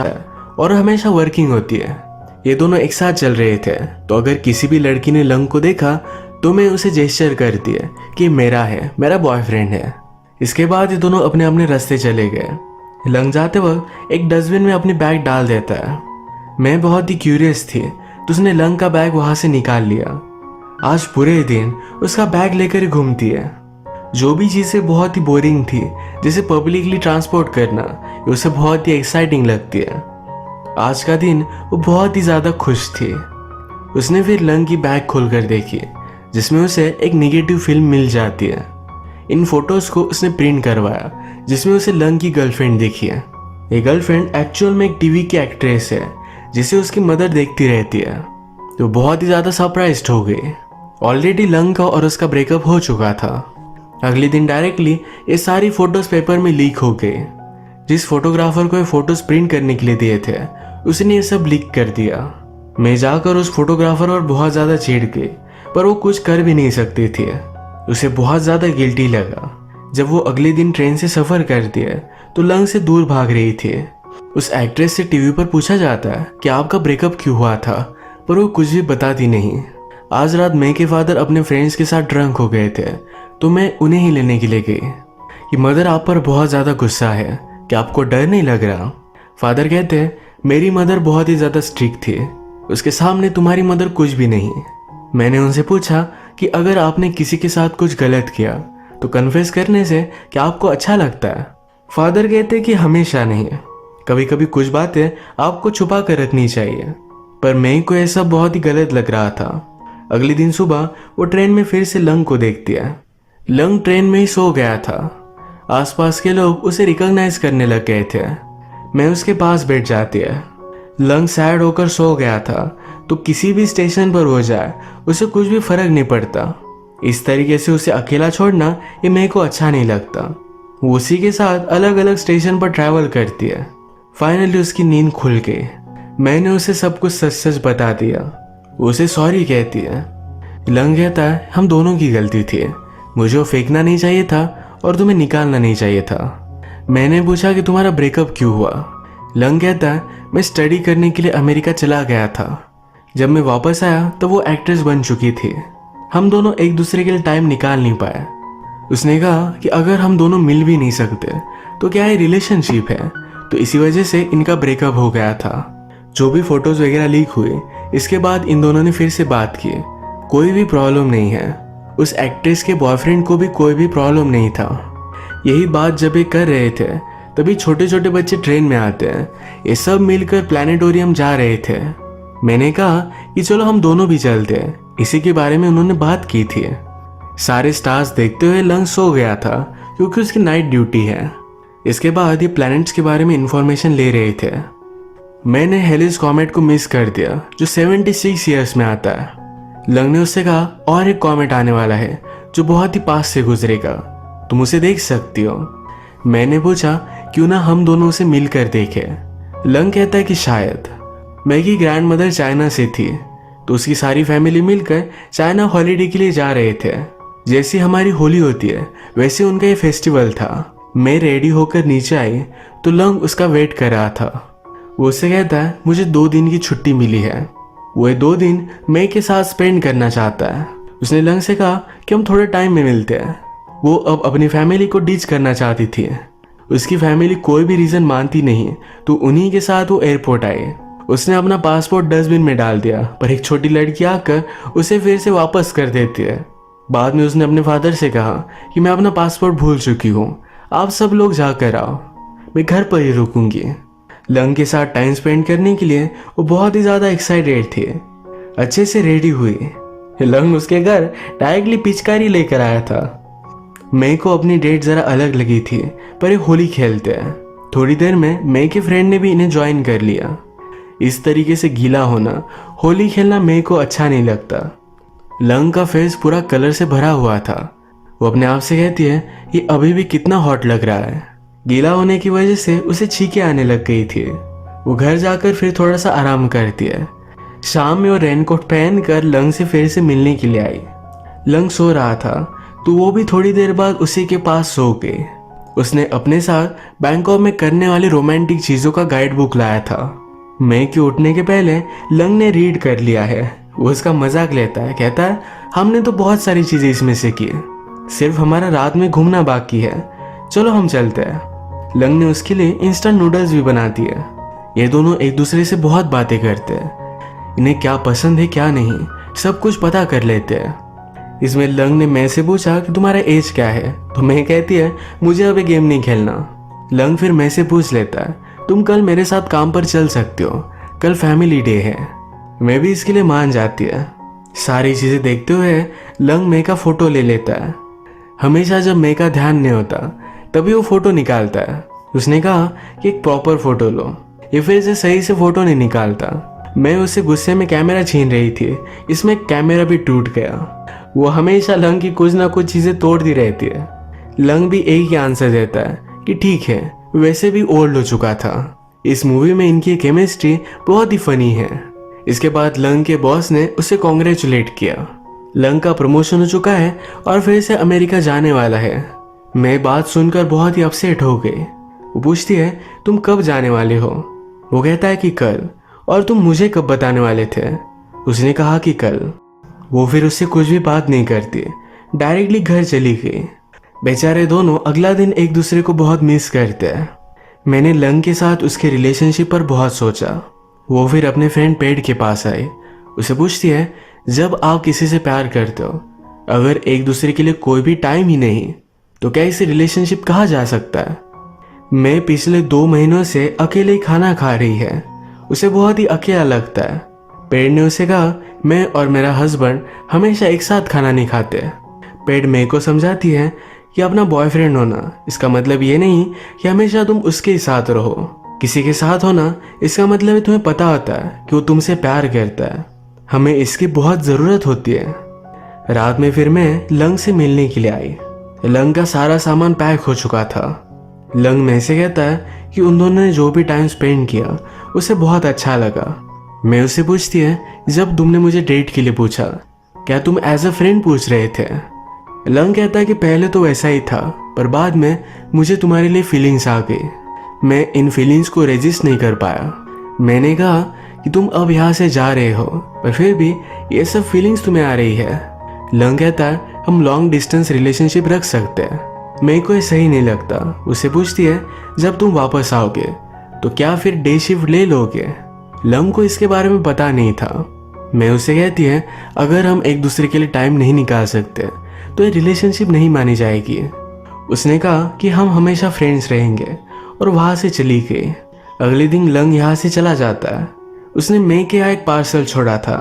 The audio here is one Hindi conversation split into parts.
है और हमेशा वर्किंग होती है। ये दोनों एक साथ चल रहे थे, तो अगर किसी भी लड़की ने लंग को देखा तो मैं उसे जेस्चर करती है कि मेरा है, मेरा बॉयफ्रेंड है। इसके बाद ये दोनों अपने अपने रास्ते चले गए। लंग जाते वक्त एक डस्टबिन में अपनी बैग डाल देता है। मैं बहुत ही क्यूरियस थी, तो उसने लंग का बैग वहां से निकाल लिया। आज पूरे दिन उसका बैग लेकर घूमती है। जो भी चीजें बहुत ही बोरिंग थी, जैसे पब्लिकली ट्रांसपोर्ट करना, ये उसे बहुत ही एक्साइटिंग लगती है। आज का दिन वो बहुत ही ज्यादा खुश थी। उसने फिर लंग की बैग खोलकर देखी, जिसमें उसे एक नेगेटिव फिल्म मिल जाती है। इन फोटोज को उसने प्रिंट करवाया, जिसमें उसे लंग की गर्लफ्रेंड दिखी है। ये गर्लफ्रेंड एक्चुअल में एक टीवी की एक्ट्रेस है, जिसे उसकी मदर देखती रहती है। तो बहुत ही ज्यादा सरप्राइज्ड हो गई। ऑलरेडी लंग का और उसका ब्रेकअप हो चुका था। अगले दिन डायरेक्टली ये सारी फोटोज पेपर में लीक हो गई। जिस फोटोग्राफर को ये फोटोज प्रिंट करने के लिए दिए थे, उसने ये सब लीक कर दिया। मैं जाकर उस फोटोग्राफर पर बहुत ज्यादा चिढ़ गई, पर वो कुछ कर भी नहीं सकती थी। उसे बहुत ज्यादा गिल्टी लगा। जब वो अगले दिन ट्रेन से सफर करती है तो लंग से दूर भाग रही थी। उस एक्ट्रेस से टीवी पर पूछा जाता है कि आपका ब्रेकअप क्यों हुआ था, पर वो कुछ भी बताती नहीं। आज रात मैं के फादर अपने फ्रेंड्स के साथ ड्रंक हो गए थे, तो मैं उन्हें ही लेने के लिए गई। कि मदर आप पर बहुत ज्यादा गुस्सा है, कि आपको डर नहीं लग रहा। फादर कहते हैं मेरी मदर बहुत ही ज्यादा स्ट्रिक्ट थी, उसके सामने तुम्हारी मदर कुछ भी नहीं। मैंने उनसे पूछा कि अगर आपने किसी के साथ कुछ गलत किया तो कन्फेस करने से क्या आपको अच्छा लगता है। फादर कहते कि हमेशा नहीं, कभी कभी कुछ बातें आपको छुपा कर रखनी चाहिए। पर मैं को यह सब बहुत ही गलत लग रहा था। अगले दिन सुबह वो ट्रेन में फिर से लंग को देखती है। लंग ट्रेन में ही सो गया था। आसपास के लोग उसे रिकॉग्नाइज करने लग गए थे। मैं उसके पास बैठ जाती है। लंग सैड होकर सो गया था, तो किसी भी स्टेशन पर हो जाए उसे कुछ भी फर्क नहीं पड़ता। इस तरीके से उसे अकेला छोड़ना ये मेरे को अच्छा नहीं लगता। वो उसी के साथ अलग अलग स्टेशन पर ट्रैवल करती है। फाइनली उसकी नींद खुल गई। मैंने उसे सब कुछ सच सच बता दिया। वो उसे सॉरी कहती है। लंग कहता है हम दोनों की गलती थी, मुझे वो फेंकना नहीं चाहिए था और तुम्हें निकालना नहीं चाहिए था। मैंने पूछा कि तुम्हारा ब्रेकअप क्यों हुआ। लंग कहता है मैं स्टडी करने के लिए अमेरिका चला गया था। जब मैं वापस आया तो वो एक्ट्रेस बन चुकी थी। हम दोनों एक दूसरे के लिए टाइम निकाल नहीं पाए। उसने कहा कि अगर हम दोनों मिल भी नहीं सकते तो क्या ये रिलेशनशिप है, तो इसी वजह से इनका ब्रेकअप हो गया था। जो भी फोटोज वगैरह लीक हुए, इसके बाद इन दोनों ने फिर से बात की। कोई भी प्रॉब्लम नहीं है। उस एक्ट्रेस के बॉयफ्रेंड को भी कोई भी प्रॉब्लम नहीं था। यही बात जब ये कर रहे थे तभी छोटे छोटे बच्चे ट्रेन में आते हैं। ये सब मिलकर प्लानिटोरियम जा रहे थे। मैंने कहा कि चलो हम दोनों भी चलते हैं। इसी के बारे में उन्होंने बात की थी। सारे स्टार्स देखते हुए लंग सो गया था, क्योंकि उसकी नाइट ड्यूटी है। इसके बाद ये प्लैनेट्स के बारे में इंफॉर्मेशन ले रहे थे। मैंने हेलिस कॉमेट को मिस कर दिया, जो 76 ईयर्स में आता है। लंग ने उससे कहा और एक कॉमेट आने वाला है जो बहुत ही पास से गुजरेगा, तुम उसे देख सकती हो। मैंने पूछा क्यों ना हम दोनों उसे मिलकर देखें। लंग कहता है कि शायद। मैगी ग्रैंड मदर चाइना से थी, तो उसकी सारी फैमिली मिलकर चाइना हॉलीडे के लिए जा रहे थे। जैसी हमारी होली होती है वैसे उनका ये फेस्टिवल था। मैं रेडी होकर नीचे आई तो लंग उसका वेट कर रहा था। वो उससे कहता है मुझे 2 दिन की छुट्टी मिली है। वो ये 2 दिन मैं के साथ स्पेंड करना चाहता है। उसने लंग से कहा कि हम थोड़े टाइम में मिलते हैं। वो अब अपनी फैमिली को डिच करना चाहती थी। उसकी फैमिली कोई भी रीजन मानती नहीं, तो उन्हीं के साथ वो एयरपोर्ट आई। उसने अपना पासपोर्ट डस्टबिन में डाल दिया, पर एक छोटी लड़की आकर उसे फिर से वापस कर देती है। बाद में उसने अपने फादर से कहा कि मैं अपना पासपोर्ट भूल चुकी हूँ, आप सब लोग जाकर आओ, मैं घर पर ही रुकूंगी। लंग के साथ टाइम स्पेंड करने के लिए वो बहुत ही ज्यादा एक्साइटेड थी। अच्छे से रेडी हुई। लंग उसके घर डायरेक्टली पिचकारी लेकर आया था। मैं को अपनी डेट जरा अलग लगी थी, पर ये होली खेलते हैं। थोड़ी देर में मैं के फ्रेंड ने भी इन्हें ज्वाइन कर लिया। इस तरीके से गीला होना, होली खेलना मैं को अच्छा नहीं लगता। लंग का फेस पूरा कलर से भरा हुआ था। वो अपने आप से कहती है ये अभी भी कितना हॉट लग रहा है। गीला होने की वजह से उसे छींकें आने लग गई थी। वो घर जाकर फिर थोड़ा सा आराम करती है। शाम में वो रेनकोट पहनकर लंग से फिर से मिलने के लिए आई। लंग सो रहा था, तो वो भी थोड़ी देर बाद उसी के पास सो गई। उसने अपने साथ बैंकॉक में करने वाली रोमांटिक चीजों का गाइड बुक लाया था। मैं के उठने के पहले लंग ने रीड कर लिया है। वो उसका मजाक लेता है, कहता है हमने तो बहुत सारी चीजें इसमें से की, सिर्फ हमारा रात में घूमना बाकी है, चलो हम चलते हैं। लंग ने उसके लिए इंस्टेंट नूडल्स भी बना दिए। ये दोनों एक दूसरे से बहुत बातें करते हैं, इन्हें क्या पसंद है क्या नहीं सब कुछ पता कर लेते हैं। इसमें लंग ने मैं से पूछा कि तुम्हारा एज क्या है, तो मैं कहती है मुझे अब ये गेम नहीं खेलना। लंग फिर मैं से पूछ लेता है तुम कल मेरे साथ काम पर चल सकते हो, कल फैमिली डे है। मैं भी इसके लिए मान जाती है। सारी चीजें देखते हुए लंग मैं का फोटो ले लेता है। हमेशा जब मैं का ध्यान नहीं होता तभी वो फोटो निकालता है। उसने कहा कि एक प्रॉपर फोटो लो, ये फिर से सही से फोटो नहीं निकालता। मैं उससे गुस्से में कैमरा छीन रही थी, इसमें कैमरा भी टूट गया। वो हमेशा लंग की कुछ ना कुछ चीजें तोड़ती रहती है। लंग भी एक ही आंसर देता है कि ठीक है, वैसे भी ओल्ड हो चुका था। इस मूवी में इनकी केमिस्ट्री बहुत ही फनी है। इसके बाद लंग के बॉस ने उसे कॉन्ग्रेचुलेट किया। लंग का प्रमोशन हो चुका है और फिर से अमेरिका जाने वाला है। मैं बात सुनकर बहुत ही अपसेट हो गई। वो पूछती है तुम कब जाने वाले हो? वो कहता है कि कल। और तुम मुझे कब बताने वाले थे? उसने कहा कि कल। वो फिर उससे कुछ भी बात नहीं करती, डायरेक्टली घर चली गई। बेचारे दोनों अगला दिन एक दूसरे को बहुत मिस करते हैं। मैंने लंग के साथ उसके रिलेशनशिप पर बहुत सोचा। वो फिर अपने फ्रेंड पेड के पास आई। उसे पूछती है जब आप किसी से प्यार करते हो, अगर एक दूसरे के लिए कोई भी टाइम ही नहीं तो क्या इसे रिलेशनशिप कहा जा सकता है? मैं पिछले 2 महीनों से अकेले ही खाना खा रही है। उसे बहुत ही अकेला लगता है। पेड ने उसे कहा मैं और मेरा हस्बैंड हमेशा एक साथ खाना नहीं खाते। पेड मे को समझाती है कि अपना बॉयफ्रेंड होना इसका मतलब ये नहीं कि हमेशा तुम उसके साथ रहो। किसी के साथ होना इसका मतलब है तुम्हें पता होता है कि वो तुमसे प्यार करता है। हमें इसकी बहुत ज़रूरत होती है। रात में फिर मैं लंग से मिलने के लिए आई। लंग का सारा सामान पैक हो चुका था। लंग में से कहता है कि उन दोनों ने जो भी टाइम स्पेंड किया उसे बहुत अच्छा लगा। मैं उससे पूछती है जब तुमने मुझे डेट के लिए पूछा क्या तुम एज अ फ्रेंड पूछ रहे थे? लंग कहता है कि पहले तो वैसा ही था, पर बाद में मुझे तुम्हारे लिए फीलिंग्स आ गई। मैं इन फीलिंग्स को रेजिस्ट नहीं कर पाया। मैंने कहा कि तुम अब यहाँ से जा रहे हो, पर फिर भी ये सब फीलिंग्स तुम्हें आ रही है। लंग कहता है हम लॉन्ग डिस्टेंस रिलेशनशिप रख सकते हैं। मेरे को ये सही नहीं लगता। उससे पूछती है जब तुम वापस आओगे तो क्या फिर डे शिफ्ट ले लोगे? लंग को इसके बारे में पता नहीं था। मैं उसे कहती है अगर हम एक दूसरे के लिए टाइम नहीं निकाल सकते तो ये रिलेशनशिप नहीं मानी जाएगी। उसने कहा कि हम हमेशा फ्रेंड्स रहेंगे और वहां से चली गई। अगले दिन लंग यहाँ से चला जाता है। उसने मे के यहाँ एक पार्सल छोड़ा था।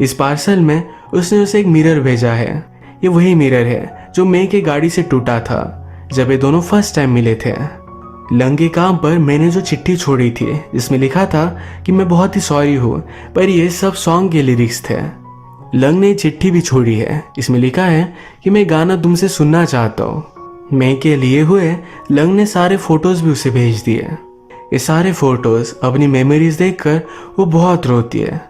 इस पार्सल में उसने उसे एक मिरर भेजा है। ये वही मिरर है जो मे के गाड़ी से टूटा था जब ये दोनों फर्स्ट टाइम मिले थे। लंग के काम पर मैंने जो चिट्ठी छोड़ी थी जिसमें लिखा था कि मैं बहुत ही सॉरी हूँ, पर ये सब सॉन्ग के लिरिक्स थे। लंग ने चिट्ठी भी छोड़ी है। इसमें लिखा है कि मैं गाना तुमसे सुनना चाहता हूँ। मैं के लिए हुए लंग ने सारे फोटोज भी उसे भेज दिए। ये सारे फोटोज अपनी मेमोरीज देखकर वो बहुत रोती है।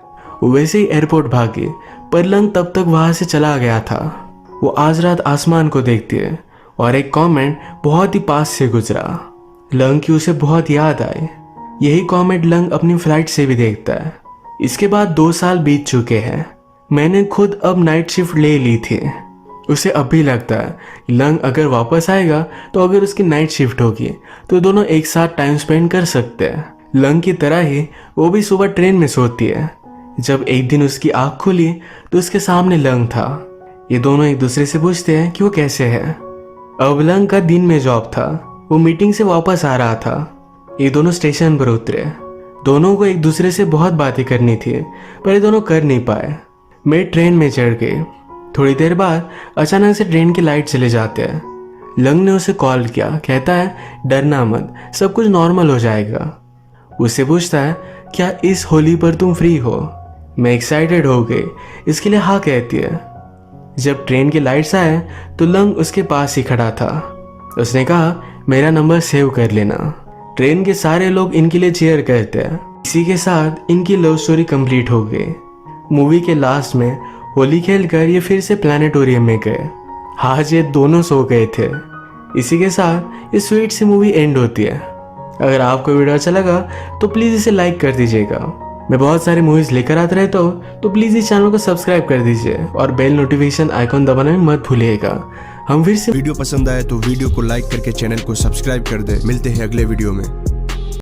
वो वैसे ही एयरपोर्ट भागी, पर लंग तब तक वहां से चला गया था। वो आज रात आसमान को देखती है और एक कॉमेंट बहुत ही पास से गुजरा। लंग की उसे बहुत याद आई। यही कॉमेंट लंग अपनी फ्लाइट से भी देखता है। इसके बाद 2 साल बीत चुके हैं। मैंने खुद अब नाइट शिफ्ट ले ली थी। उसे अब भी लगता है लंग अगर वापस आएगा तो अगर उसकी नाइट शिफ्ट होगी तो दोनों एक साथ टाइम स्पेंड कर सकते हैं। लंग की तरह ही वो भी सुबह ट्रेन में सोती है। जब एक दिन उसकी आँख खुली तो उसके सामने लंग था। ये दोनों एक दूसरे से पूछते हैं कि वो कैसे है। अब लंग का दिन में जॉब था। वो मीटिंग से वापस आ रहा था। ये दोनों स्टेशन पर उतरे। दोनों को एक दूसरे से बहुत बातें करनी थी, पर ये दोनों कर नहीं पाए। मैं ट्रेन में चढ़ गई। थोड़ी देर बाद अचानक से ट्रेन की लाइट चले जाते हैं। लंग ने उसे कॉल किया। कहता है डरना मत, सब कुछ नॉर्मल हो जाएगा। उससे पूछता है क्या इस होली पर तुम फ्री हो? मैं एक्साइटेड हो गई, इसके लिए हाँ कहती है। जब ट्रेन की लाइट्स आए तो लंग उसके पास ही खड़ा था। उसने कहा मेरा नंबर सेव कर लेना। ट्रेन के सारे लोग इनके लिए चीयर करते हैं। इसी के साथ इनकी लव स्टोरी कंप्लीट हो गई। मूवी के लास्ट में होली खेलकर ये फिर से प्लानिटोरियम में गए। आज ये दोनों सो गए थे। इसी के साथ ये स्वीट सी मूवी एंड होती है। अगर आपको वीडियो अच्छा लगा तो प्लीज़ इसे लाइक कर दीजिएगा। मैं बहुत सारी मूवीज़ लेकर आता रहता हूँ, तो प्लीज़ इस चैनल को सब्सक्राइब कर दीजिए और बेल नोटिफिकेशन आइकॉन दबाना भी मत भूलिएगा। हम फिर से वीडियो पसंद आए तो वीडियो को लाइक करके चैनल को सब्सक्राइब कर दे। मिलते हैं अगले वीडियो में।